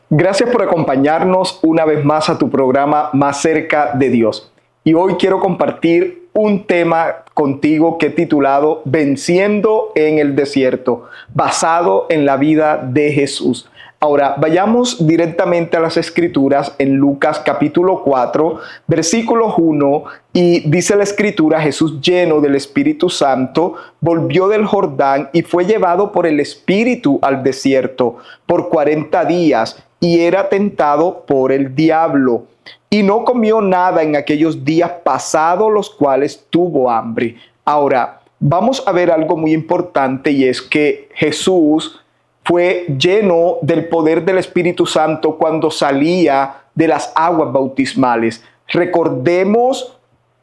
Gracias por acompañarnos una vez más a tu programa Más cerca de Dios. Y hoy quiero compartir un tema contigo que he titulado Venciendo en el desierto, basado en la vida de Jesús. Ahora, vayamos directamente a las Escrituras en Lucas capítulo 4, versículo 1, y dice la Escritura: Jesús, lleno del Espíritu Santo, volvió del Jordán y fue llevado por el Espíritu al desierto por 40 días y era tentado por el diablo. Y no comió nada en aquellos días pasados, los cuales tuvo hambre. Ahora, vamos a ver algo muy importante, y es que Jesús fue lleno del poder del Espíritu Santo cuando salía de las aguas bautismales. Recordemos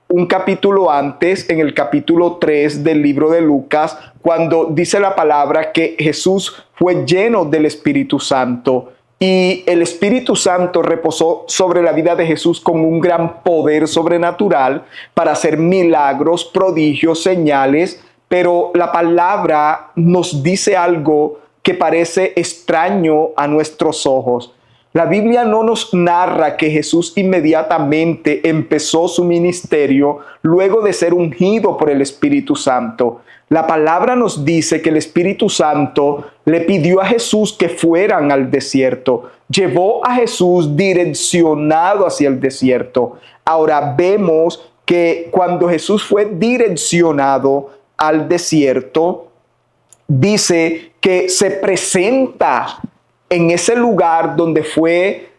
un capítulo antes, en el capítulo 3 del libro de Lucas, cuando dice la palabra que Jesús fue lleno del Espíritu Santo. Y el Espíritu Santo reposó sobre la vida de Jesús con un gran poder sobrenatural para hacer milagros, prodigios, señales. Pero la palabra nos dice algo que parece extraño a nuestros ojos. La Biblia no nos narra que Jesús inmediatamente empezó su ministerio luego de ser ungido por el Espíritu Santo. La palabra nos dice que el Espíritu Santo le pidió a Jesús que fueran al desierto. Llevó a Jesús direccionado hacia el desierto. Ahora vemos que cuando Jesús fue direccionado al desierto, dice que se presenta en ese lugar donde fue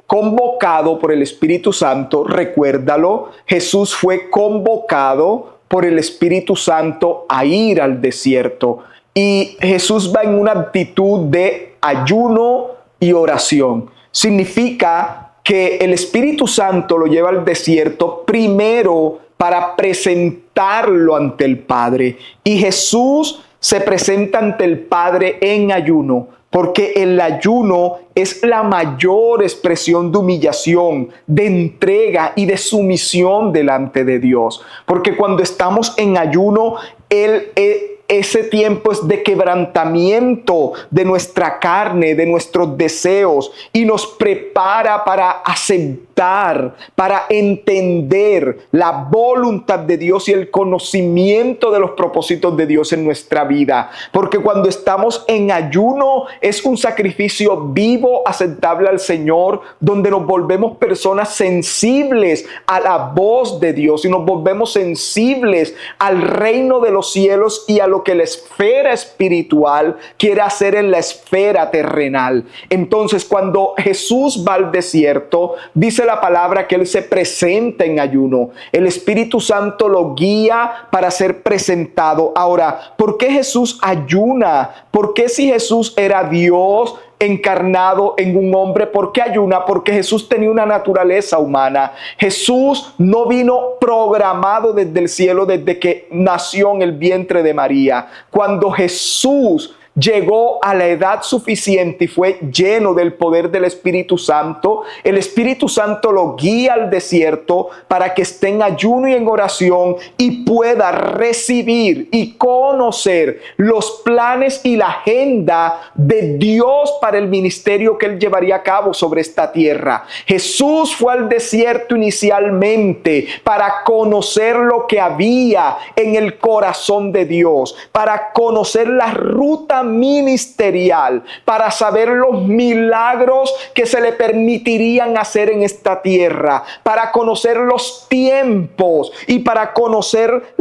convocado por el Espíritu Santo. Recuérdalo, Jesús fue convocado por el Espíritu Santo a ir al desierto. Y Jesús va en una actitud de ayuno y oración. Significa que el Espíritu Santo lo lleva al desierto primero para presentarlo ante el Padre. Y Jesús se presenta ante el Padre en ayuno, porque el ayuno es la mayor expresión de humillación, de entrega y de sumisión delante de Dios. Porque cuando estamos en ayuno, ese tiempo es de quebrantamiento de nuestra carne, de nuestros deseos, y nos prepara para aceptar, para entender la voluntad de Dios y el conocimiento de los propósitos de Dios en nuestra vida. Porque cuando estamos en ayuno es un sacrificio vivo, aceptable al Señor, donde nos volvemos personas sensibles a la voz de Dios y nos volvemos sensibles al reino de los cielos y a lo que la esfera espiritual quiere hacer en la esfera terrenal. Entonces, cuando Jesús va al desierto, dice la palabra que Él se presenta en ayuno. El Espíritu Santo lo guía para ser presentado. Ahora, ¿por qué Jesús ayuna? ¿Por qué, si Jesús era Dios encarnado en un hombre, por qué ayuna? Porque Jesús tenía una naturaleza humana. Jesús no vino programado desde el cielo, desde que nació en el vientre de María. Cuando Jesús llegó a la edad suficiente y fue lleno del poder del Espíritu Santo, el Espíritu Santo lo guía al desierto para que esté en ayuno y en oración y pueda recibir y conocer los planes y la agenda de Dios para el ministerio que Él llevaría a cabo sobre esta tierra. Jesús fue al desierto inicialmente para conocer lo que había en el corazón de Dios, para conocer la ruta ministerial, para saber los milagros que se le permitirían hacer en esta tierra, para conocer los tiempos y para conocer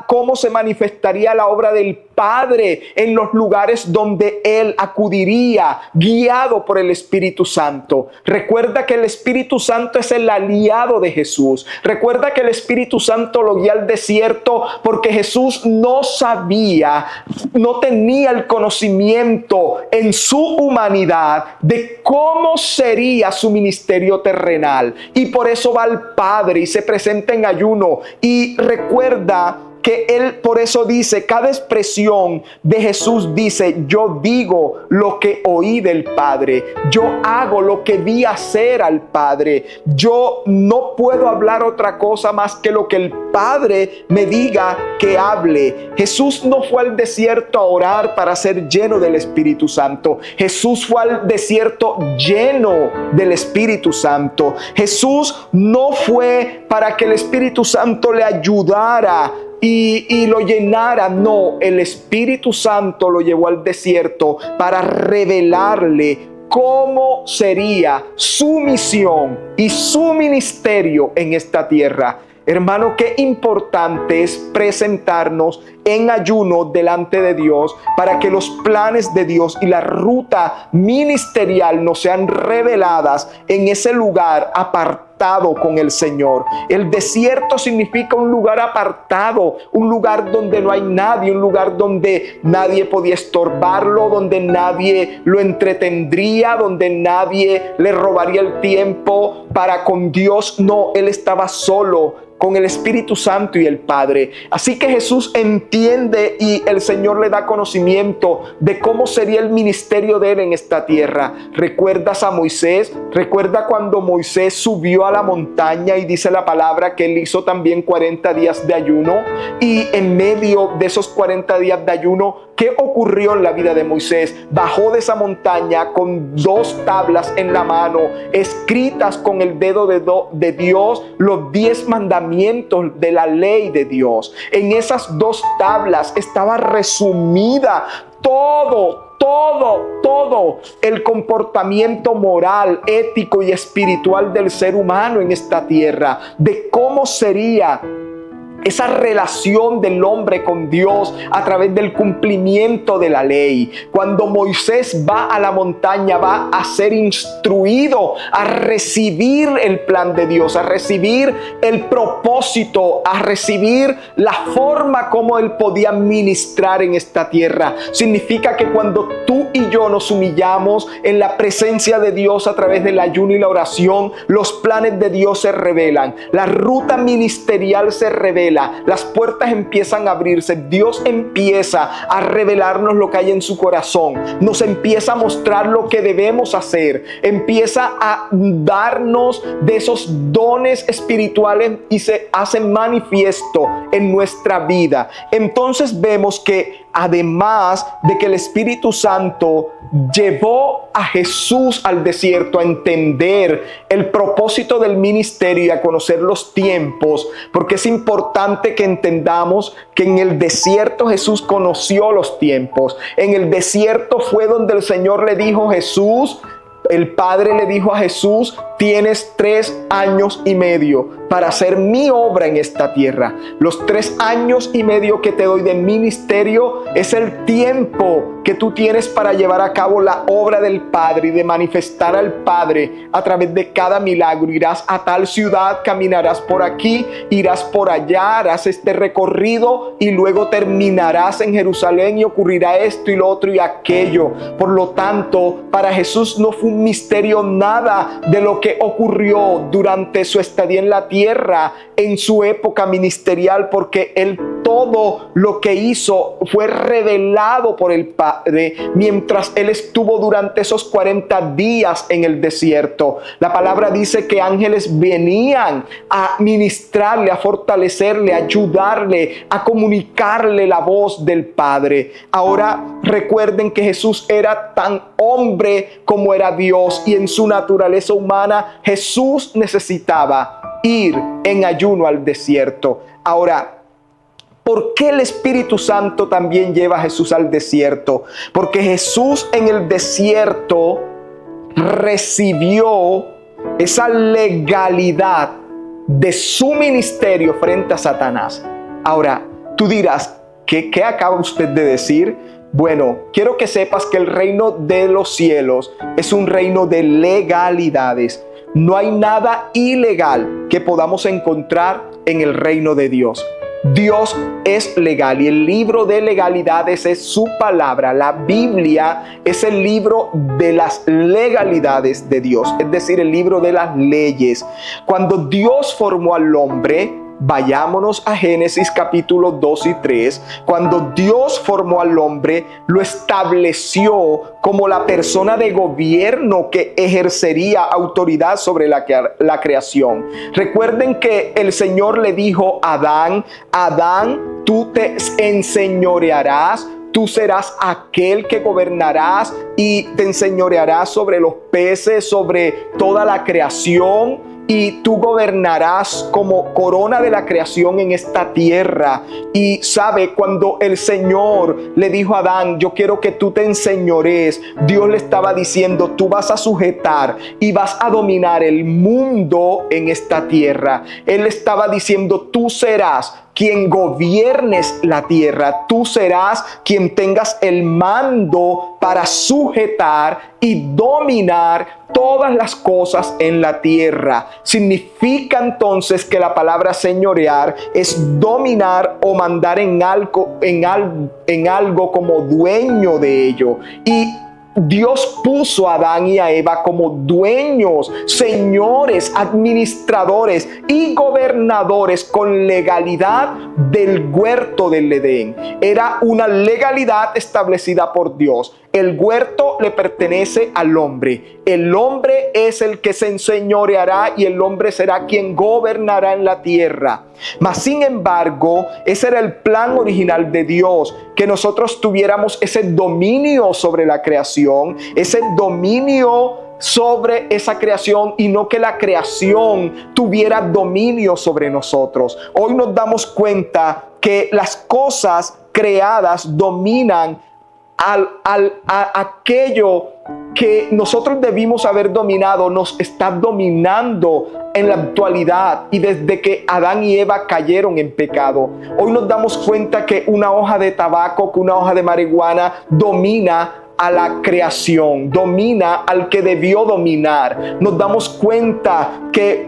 cómo se manifestaría la obra del Padre en los lugares donde Él acudiría, guiado por el Espíritu Santo. Recuerda que el Espíritu Santo es el aliado de Jesús. Recuerda que el Espíritu Santo lo guía al desierto porque Jesús no sabía, no tenía el conocimiento en su humanidad de cómo sería su ministerio terrenal. Y por eso va al Padre y se presenta en ayuno. Y recuerda que él por eso dice, cada expresión de Jesús dice, yo digo lo que oí del Padre, yo hago lo que vi hacer al Padre, yo no puedo hablar otra cosa más que lo que el Padre me diga que hable. Jesús no fue al desierto a orar para ser lleno del Espíritu Santo. Jesús fue al desierto lleno del Espíritu Santo. Jesús no fue para que el Espíritu Santo le ayudara y lo llenara. No, el Espíritu Santo lo llevó al desierto para revelarle cómo sería su misión y su ministerio en esta tierra. Hermano, qué importante es presentarnos en ayuno delante de Dios para que los planes de Dios y la ruta ministerial nos sean reveladas en ese lugar apartado con el Señor. El desierto significa un lugar apartado, un lugar donde no hay nadie, un lugar donde nadie podía estorbarlo, donde nadie lo entretendría, donde nadie le robaría el tiempo para con Dios. No, él estaba solo con el Espíritu Santo y el Padre. Así que Jesús entiende y el Señor le da conocimiento de cómo sería el ministerio de él en esta tierra. ¿Recuerdas a Moisés? ¿Recuerda cuando Moisés subió a la montaña y dice la palabra que él hizo también 40 días de ayuno? Y en medio de esos 40 días de ayuno, ¿qué ocurrió en la vida de Moisés? Bajó de esa montaña con 2 tablas en la mano, escritas con el dedo de Dios, los 10 mandamientos de la ley de Dios. En esas 2 tablas estaba resumida todo el comportamiento moral, ético y espiritual del ser humano en esta tierra, de cómo sería esa relación del hombre con Dios a través del cumplimiento de la ley. Cuando Moisés va a la montaña, va a ser instruido a recibir el plan de Dios, a recibir el propósito, a recibir la forma como él podía ministrar en esta tierra. Significa que cuando tú y yo nos humillamos en la presencia de Dios a través del ayuno y la oración, los planes de Dios se revelan, la ruta ministerial se revela, las puertas empiezan a abrirse, Dios empieza a revelarnos lo que hay en su corazón, nos empieza a mostrar lo que debemos hacer, empieza a darnos de esos dones espirituales y se hacen manifiesto en nuestra vida. Entonces vemos que además de que el Espíritu Santo llevó a Jesús al desierto a entender el propósito del ministerio y a conocer los tiempos, porque es importante que entendamos que en el desierto Jesús conoció los tiempos. En el desierto fue donde el Señor le dijo, el Padre le dijo a Jesús, tienes 3 años y medio para hacer mi obra en esta tierra. Los 3 años y medio que te doy de ministerio es el tiempo que tú tienes para llevar a cabo la obra del Padre y de manifestar al Padre a través de cada milagro. Irás a tal ciudad, caminarás por aquí, irás por allá, harás este recorrido y luego terminarás en Jerusalén y ocurrirá esto y lo otro y aquello. Por lo tanto, para Jesús no fue un misterio nada de lo que ocurrió durante su estadía en la tierra, en su época ministerial, porque él todo lo que hizo fue revelado por el Padre mientras él estuvo durante esos 40 días en el desierto. La palabra dice que ángeles venían a ministrarle, a fortalecerle, a ayudarle, a comunicarle la voz del Padre. Ahora recuerden que Jesús era tan hombre como era Dios, y en su naturaleza humana Jesús necesitaba ir en ayuno al desierto. Ahora, ¿por qué el Espíritu Santo también lleva a Jesús al desierto? Porque Jesús en el desierto recibió esa legalidad de su ministerio frente a Satanás. Ahora, tú dirás, ¿qué acaba usted de decir? Bueno, quiero que sepas que el reino de los cielos es un reino de legalidades. No hay nada ilegal que podamos encontrar en el reino de Dios. Dios es legal y el libro de legalidades es su palabra. La Biblia es el libro de las legalidades de Dios, es decir, el libro de las leyes. Cuando Dios formó al hombre, Vayámonos a Génesis capítulo 2 y 3. Cuando Dios formó al hombre, lo estableció como la persona de gobierno que ejercería autoridad sobre la creación. Recuerden que el Señor le dijo a Adán: Adán, tú te enseñorearás, tú serás aquel que gobernarás y te enseñorearás sobre los peces, sobre toda la creación. Y tú gobernarás como corona de la creación en esta tierra. Y sabe, cuando el Señor le dijo a Adán: yo quiero que tú te enseñorees, Dios le estaba diciendo: tú vas a sujetar y vas a dominar el mundo en esta tierra. Él estaba diciendo: tú serás quien gobiernes la tierra, tú serás quien tengas el mando para sujetar y dominar todas las cosas en la tierra. Significa entonces que la palabra señorear es dominar o mandar en algo como dueño de ello. Y Dios puso a Adán y a Eva como dueños, señores, administradores y gobernadores con legalidad del huerto del Edén. Era una legalidad establecida por Dios. El huerto le pertenece al hombre. El hombre es el que se enseñoreará y el hombre será quien gobernará en la tierra. Mas sin embargo, ese era el plan original de Dios, que nosotros tuviéramos ese dominio sobre la creación, ese dominio sobre esa creación y no que la creación tuviera dominio sobre nosotros. Hoy nos damos cuenta que las cosas creadas dominan a aquello que nosotros debimos haber dominado, nos está dominando en la actualidad y desde que Adán y Eva cayeron en pecado. Hoy nos damos cuenta que una hoja de tabaco, que una hoja de marihuana domina a la creación, domina al que debió dominar. Nos damos cuenta que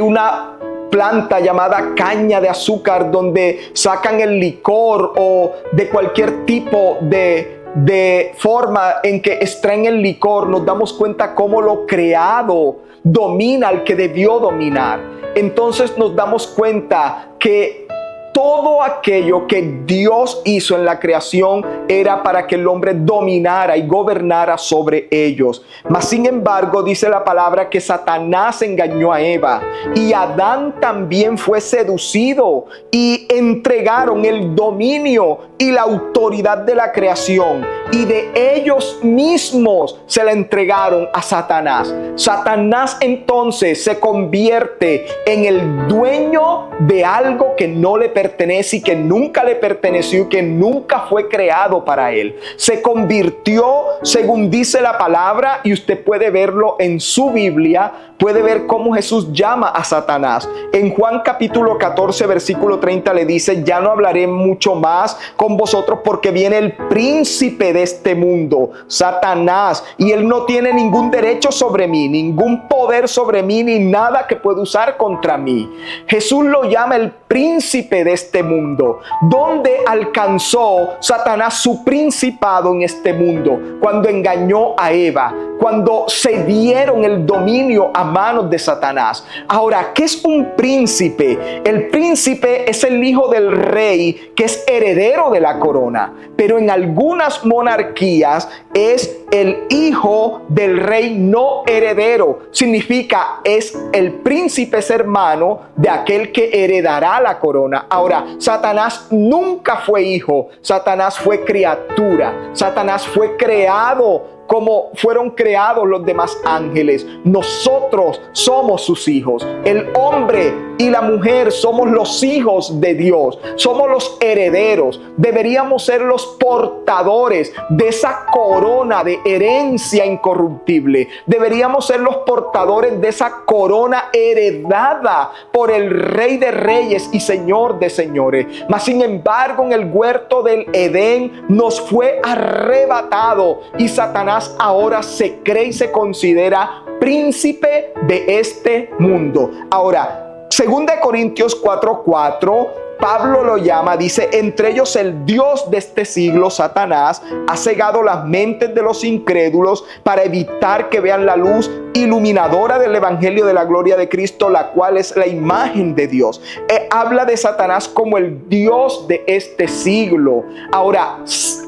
una planta llamada caña de azúcar, donde sacan el licor o de cualquier tipo de forma en que extraen el licor, nos damos cuenta cómo lo creado domina al que debió dominar. Entonces nos damos cuenta que todo aquello que Dios hizo en la creación era para que el hombre dominara y gobernara sobre ellos. Mas sin embargo, dice la palabra que Satanás engañó a Eva y Adán también fue seducido y entregaron el dominio y la autoridad de la creación y de ellos mismos se la entregaron a Satanás. Satanás entonces se convierte en el dueño de algo que no le pertenece y que nunca le perteneció y que nunca fue creado para él. Se convirtió, según dice la palabra, y usted puede verlo en su Biblia, puede ver cómo Jesús llama a Satanás. En Juan capítulo 14, versículo 30 le dice: ya no hablaré mucho más con vosotros porque viene el príncipe de este mundo, Satanás, y él no tiene ningún derecho sobre mí, ningún poder sobre mí, ni nada que pueda usar contra mí. Jesús lo llama el príncipe de este mundo. ¿Dónde alcanzó Satanás su principado en este mundo? Cuando engañó a Eva, cuando se dieron el dominio a manos de Satanás. Ahora, ¿qué es un príncipe? El príncipe es el hijo del rey que es heredero de la corona, pero en algunas monarquías es el hijo del rey no heredero. Significa, es el príncipe, es hermano de aquel que heredará la corona. Ahora, Satanás nunca fue hijo, Satanás fue criatura, Satanás fue creado como fueron creados los demás ángeles. Nosotros somos sus hijos. El hombre y la mujer somos los hijos de Dios. Somos los herederos. Deberíamos ser los portadores de esa corona de herencia incorruptible. Deberíamos ser los portadores de esa corona heredada por el Rey de Reyes y Señor de Señores. Mas sin embargo, en el huerto del Edén nos fue arrebatado y Satanás ahora se cree y se considera príncipe de este mundo. Ahora, Segunda de Corintios 4:4, Pablo lo llama, dice, entre ellos el Dios de este siglo, Satanás, ha cegado las mentes de los incrédulos para evitar que vean la luz iluminadora del evangelio de la gloria de Cristo, la cual es la imagen de Dios. Habla de Satanás como el Dios de este siglo. Ahora,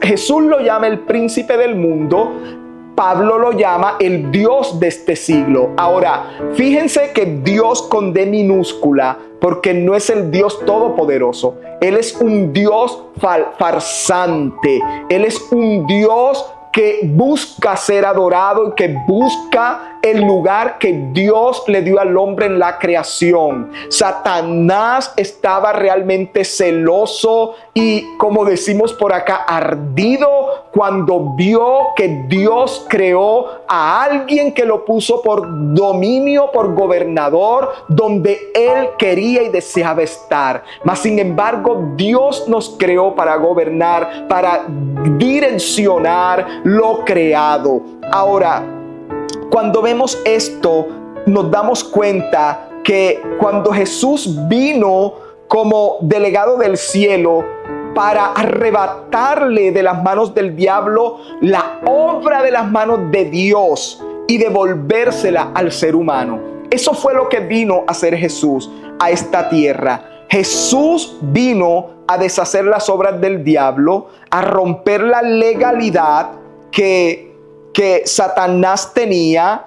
Jesús lo llama el príncipe del mundo. Pablo lo llama el Dios de este siglo. Ahora, fíjense que Dios con D minúscula, porque no es el Dios todopoderoso. Él es un Dios farsante. Él es un Dios que busca ser adorado y que busca el lugar que Dios le dio al hombre en la creación. Satanás estaba realmente celoso y, como decimos por acá, ardido cuando vio que Dios creó a alguien que lo puso por dominio, por gobernador, donde él quería y deseaba estar. Mas, sin embargo, Dios nos creó para gobernar, para direccionar lo creado. Ahora, cuando vemos esto, nos damos cuenta que cuando Jesús vino como delegado del cielo para arrebatarle de las manos del diablo la obra de las manos de Dios y devolvérsela al ser humano. Eso fue lo que vino a hacer Jesús a esta tierra. Jesús vino a deshacer las obras del diablo, a romper la legalidad que Satanás tenía,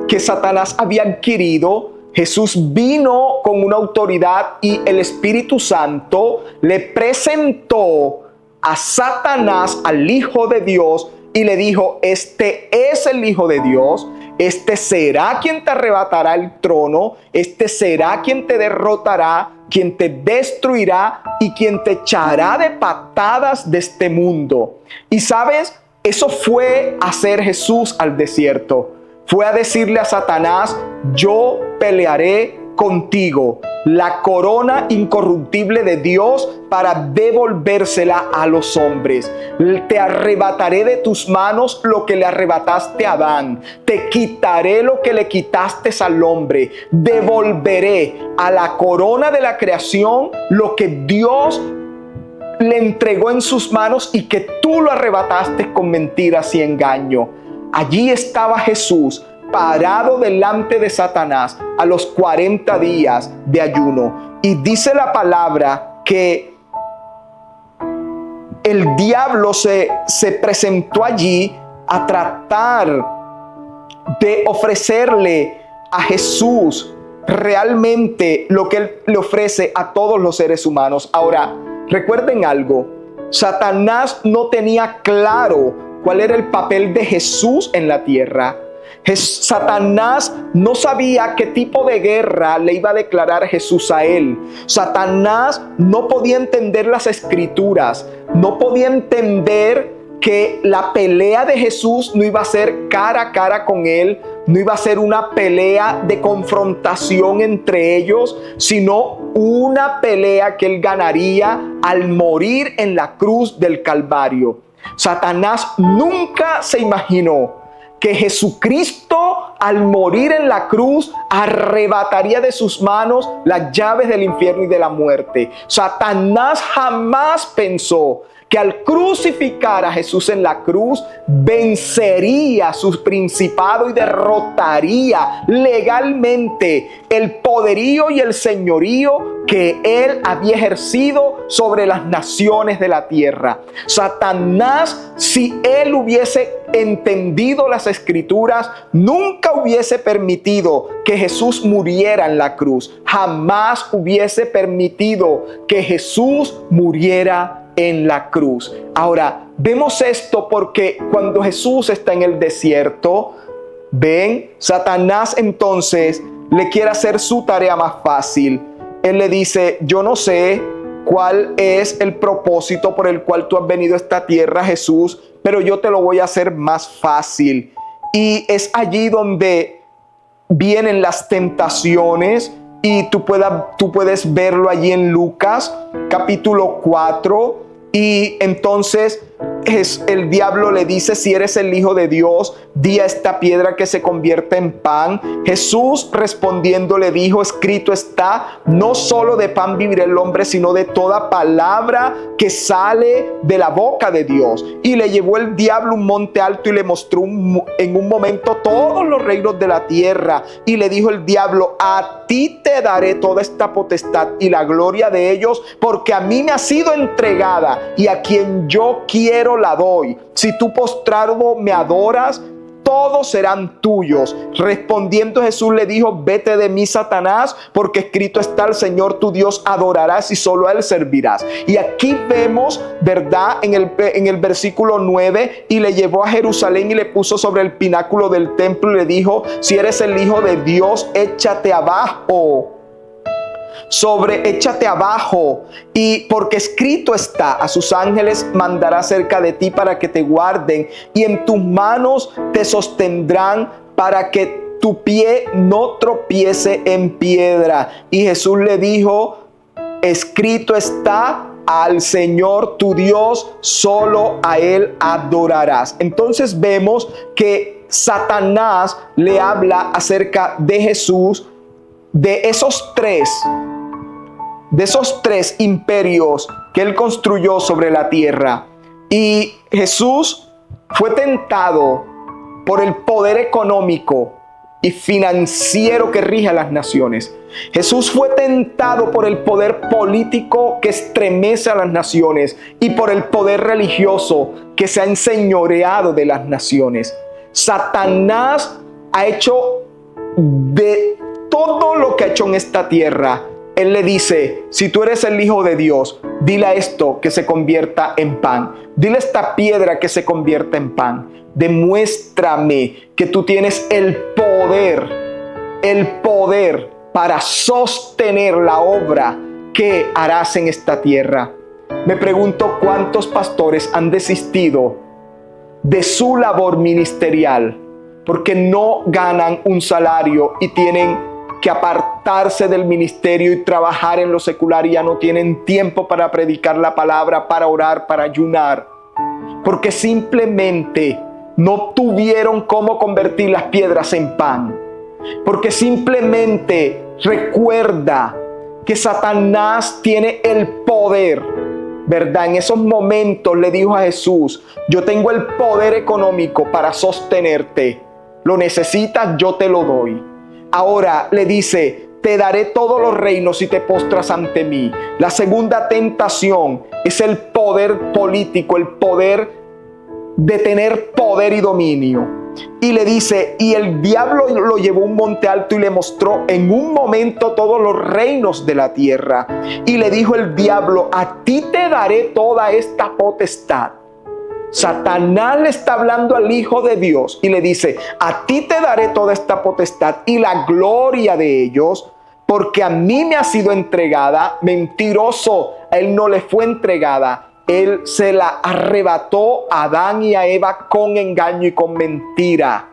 que Satanás había adquirido. Jesús vino con una autoridad y el Espíritu Santo le presentó a Satanás, al Hijo de Dios, y le dijo: este es el Hijo de Dios, este será quien te arrebatará el trono, este será quien te derrotará, quien te destruirá y quien te echará de patadas de este mundo. Y sabes, eso fue hacer Jesús al desierto. Fue a decirle a Satanás: yo pelearé contigo la corona incorruptible de Dios para devolvérsela a los hombres. Te arrebataré de tus manos lo que le arrebataste a Adán. Te quitaré lo que le quitaste al hombre. Devolveré a la corona de la creación lo que Dios le entregó en sus manos y que tú lo arrebataste con mentiras y engaño. Allí estaba Jesús parado delante de Satanás a los 40 días de ayuno. Y dice la palabra que el diablo se presentó allí a tratar de ofrecerle a Jesús realmente lo que él le ofrece a todos los seres humanos. Ahora, recuerden algo, Satanás no tenía claro cuál era el papel de Jesús en la tierra. Satanás no sabía qué tipo de guerra le iba a declarar Jesús a él. Satanás no podía entender las escrituras, no podía entender que la pelea de Jesús no iba a ser cara a cara con él, no iba a ser una pelea de confrontación entre ellos, sino una pelea que él ganaría al morir en la cruz del Calvario. Satanás nunca se imaginó que Jesucristo, al morir en la cruz, arrebataría de sus manos las llaves del infierno y de la muerte. Satanás jamás pensó que al crucificar a Jesús en la cruz, vencería su principado y derrotaría legalmente el poderío y el señorío que él había ejercido sobre las naciones de la tierra. Satanás, si él hubiese entendido las escrituras, nunca hubiese permitido que Jesús muriera en la cruz. Jamás hubiese permitido que Jesús muriera en la cruz. Ahora, vemos esto porque cuando Jesús está en el desierto, ven, Satanás entonces le quiere hacer su tarea más fácil. Él le dice: yo no sé cuál es el propósito por el cual tú has venido a esta tierra, Jesús, pero yo te lo voy a hacer más fácil. Y es allí donde vienen las tentaciones, y tú puedes verlo allí en Lucas capítulo 4. Y entonces el diablo le dice: si eres el Hijo de Dios, di a esta piedra que se convierta en pan. Jesús respondiendo le dijo: escrito está, no solo de pan vivirá el hombre, sino de toda palabra que sale de la boca de Dios. Y le llevó el diablo a un monte alto y le mostró en un momento todos los reinos de la tierra. Y le dijo el diablo: a ti te daré toda esta potestad y la gloria de ellos, porque a mí me ha sido entregada, y a quien yo quiero la doy. Si tú postrado me adoras, todos serán tuyos. Respondiendo Jesús le dijo: vete de mí, Satanás, porque escrito está: al Señor tu Dios adorarás y solo a Él servirás. Y aquí vemos, ¿verdad? En el versículo 9, y le llevó a Jerusalén y le puso sobre el pináculo del templo y le dijo: si eres el Hijo de Dios, échate abajo. Échate abajo, y porque escrito está: a sus ángeles mandará cerca de ti para que te guarden, y en tus manos te sostendrán para que tu pie no tropiece en piedra. Y Jesús le dijo: escrito está: al Señor tu Dios, solo a Él adorarás. Entonces vemos que Satanás le habla acerca de Jesús, de esos tres imperios que Él construyó sobre la tierra. Y Jesús fue tentado por el poder económico y financiero que rige a las naciones. Jesús fue tentado por el poder político que estremece a las naciones y por el poder religioso que se ha enseñoreado de las naciones. Satanás ha hecho de todo lo que ha hecho en esta tierra. Él le dice: si tú eres el Hijo de Dios, dile a esto que se convierta en pan. Dile a esta piedra que se convierta en pan. Demuéstrame que tú tienes el poder para sostener la obra que harás en esta tierra. Me pregunto cuántos pastores han desistido de su labor ministerial porque no ganan un salario y tienen que apartarse del ministerio y trabajar en lo secular, y ya no tienen tiempo para predicar la palabra, para orar, para ayunar, porque simplemente no tuvieron cómo convertir las piedras en pan. Porque simplemente recuerda que Satanás tiene el poder, ¿verdad? En esos momentos le dijo a Jesús: yo tengo el poder económico para sostenerte. Lo necesitas, yo te lo doy. Ahora le dice: te daré todos los reinos si te postras ante mí. La segunda tentación es el poder político, el poder de tener poder y dominio. Y le dice: y el diablo lo llevó a un monte alto y le mostró en un momento todos los reinos de la tierra. Y le dijo el diablo: a ti te daré toda esta potestad. Satanás le está hablando al Hijo de Dios y le dice: a ti te daré toda esta potestad y la gloria de ellos, porque a mí me ha sido entregada. Mentiroso, a él no le fue entregada. Él se la arrebató a Adán y a Eva con engaño y con mentira.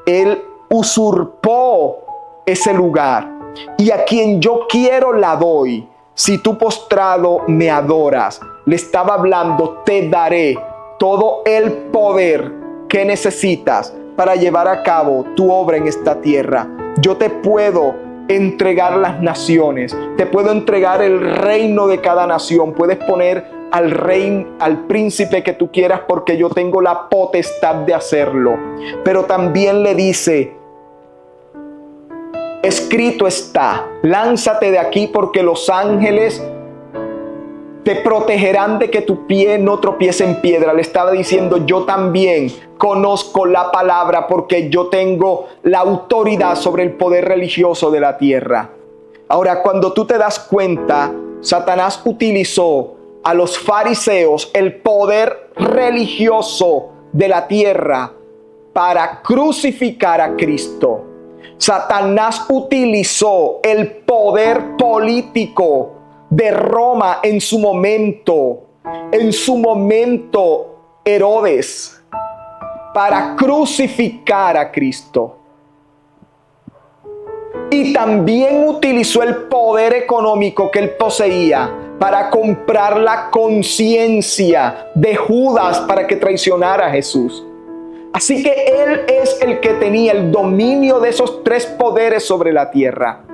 Él usurpó ese lugar. Y a quien yo quiero la doy. Si tú postrado me adoras. Le estaba hablando: te daré todo el poder que necesitas para llevar a cabo tu obra en esta tierra. Yo te puedo entregar las naciones, te puedo entregar el reino de cada nación. Puedes poner al rey, al príncipe que tú quieras, porque yo tengo la potestad de hacerlo. Pero también le dice: escrito está, lánzate de aquí, porque los ángeles te protegerán de que tu pie no tropiece en piedra. Le estaba diciendo: yo también conozco la palabra, porque yo tengo la autoridad sobre el poder religioso de la tierra. Ahora, cuando tú te das cuenta, Satanás utilizó a los fariseos, el poder religioso de la tierra, para crucificar a Cristo. Satanás utilizó el poder político de Roma en su momento Herodes, para crucificar a Cristo. Y también utilizó el poder económico que él poseía para comprar la conciencia de Judas para que traicionara a Jesús. Así que él es el que tenía el dominio de esos tres poderes sobre la tierra.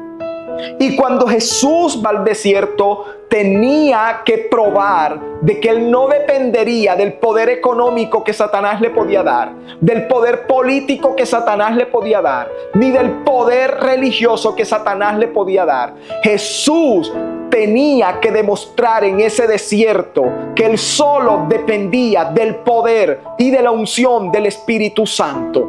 Y cuando Jesús va al desierto, tenía que probar de que él no dependería del poder económico que Satanás le podía dar, del poder político que Satanás le podía dar, ni del poder religioso que Satanás le podía dar. Jesús tenía que demostrar en ese desierto que él solo dependía del poder y de la unción del Espíritu Santo.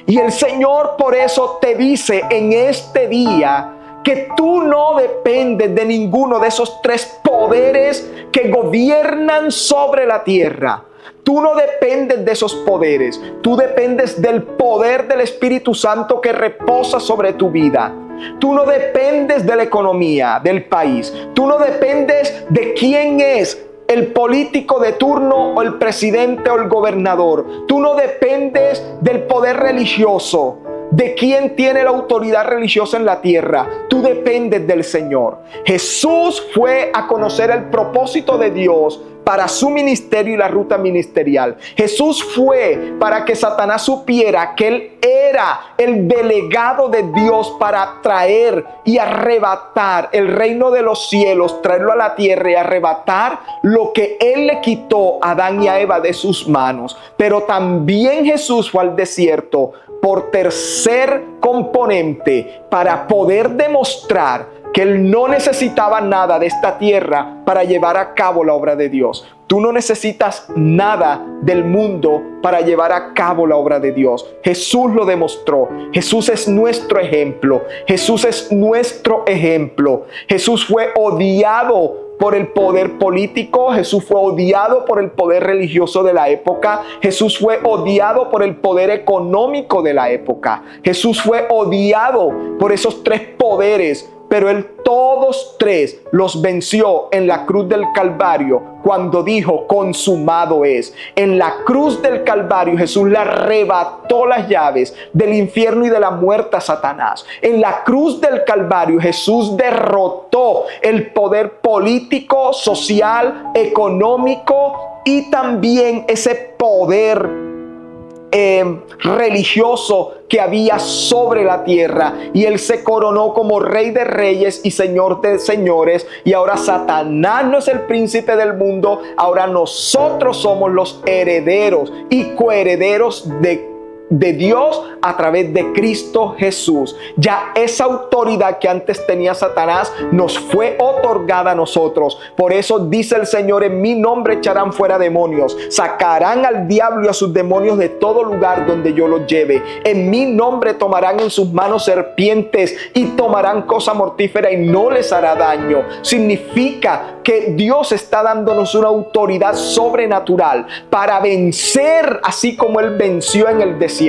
Y el Señor por eso te dice en este día que tú no dependes de ninguno de esos tres poderes que gobiernan sobre la tierra. Tú no dependes de esos poderes. Tú dependes del poder del Espíritu Santo que reposa sobre tu vida. Tú no dependes de la economía del país. Tú no dependes de quién es el político de turno o el presidente o el gobernador. Tú no dependes del poder religioso, de quién tiene la autoridad religiosa en la tierra. Tú dependes del Señor. Jesús fue a conocer el propósito de Dios para su ministerio y la ruta ministerial. Jesús fue para que Satanás supiera que él era el delegado de Dios para traer y arrebatar el reino de los cielos, traerlo a la tierra y arrebatar lo que él le quitó a Adán y a Eva de sus manos. Pero también Jesús fue al desierto por tercer componente para poder demostrar que él no necesitaba nada de esta tierra para llevar a cabo la obra de Dios. Tú no necesitas nada del mundo para llevar a cabo la obra de Dios. Jesús lo demostró. Jesús es nuestro ejemplo. Jesús es nuestro ejemplo. Jesús fue odiado por el poder político. Jesús fue odiado por el poder religioso de la época. Jesús fue odiado por el poder económico de la época. Jesús fue odiado por esos tres poderes, pero él todos tres los venció en la cruz del Calvario cuando dijo: consumado es. En la cruz del Calvario Jesús le arrebató las llaves del infierno y de la muerte a Satanás. En la cruz del Calvario Jesús derrotó el poder político, social, económico y también ese poder religioso que había sobre la tierra, y él se coronó como Rey de Reyes y Señor de Señores. Y ahora Satanás no es el príncipe del mundo, ahora nosotros somos los herederos y coherederos de Dios a través de Cristo Jesús. Ya esa autoridad que antes tenía Satanás nos fue otorgada a nosotros. Por eso dice el Señor: en mi nombre echarán fuera demonios, sacarán al diablo y a sus demonios de todo lugar donde yo los lleve. En mi nombre tomarán en sus manos serpientes y tomarán cosa mortífera y no les hará daño. Significa que Dios está dándonos una autoridad sobrenatural para vencer, así como él venció en el desierto.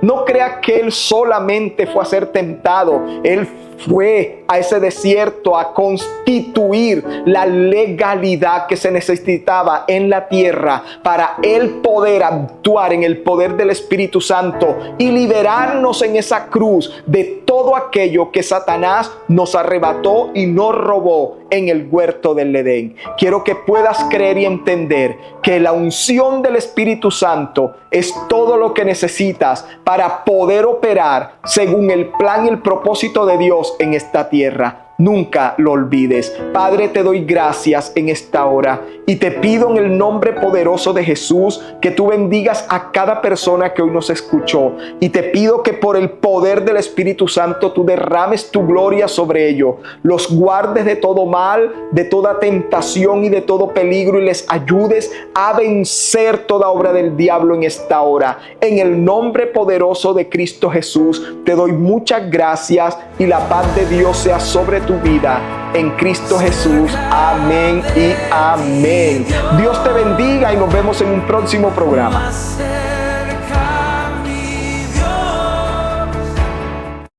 No crea que él solamente fue a ser tentado. Él fue a ese desierto a constituir la legalidad que se necesitaba en la tierra para él poder actuar en el poder del Espíritu Santo y liberarnos en esa cruz de todo aquello que Satanás nos arrebató y nos robó en el huerto del Edén. Quiero que puedas creer y entender que la unción del Espíritu Santo es todo lo que necesitas para poder operar según el plan y el propósito de Dios en esta tierra. Nunca lo olvides. Padre, te doy gracias en esta hora y te pido en el nombre poderoso de Jesús que tú bendigas a cada persona que hoy nos escuchó, y te pido que por el poder del Espíritu Santo tú derrames tu gloria sobre ellos, los guardes de todo mal, de toda tentación y de todo peligro, y les ayudes a vencer toda obra del diablo en esta hora. En el nombre poderoso de Cristo Jesús te doy muchas gracias, y la paz de Dios sea sobre tu vida en Cristo Jesús. Amén y amén. Dios te bendiga y nos vemos en un próximo programa.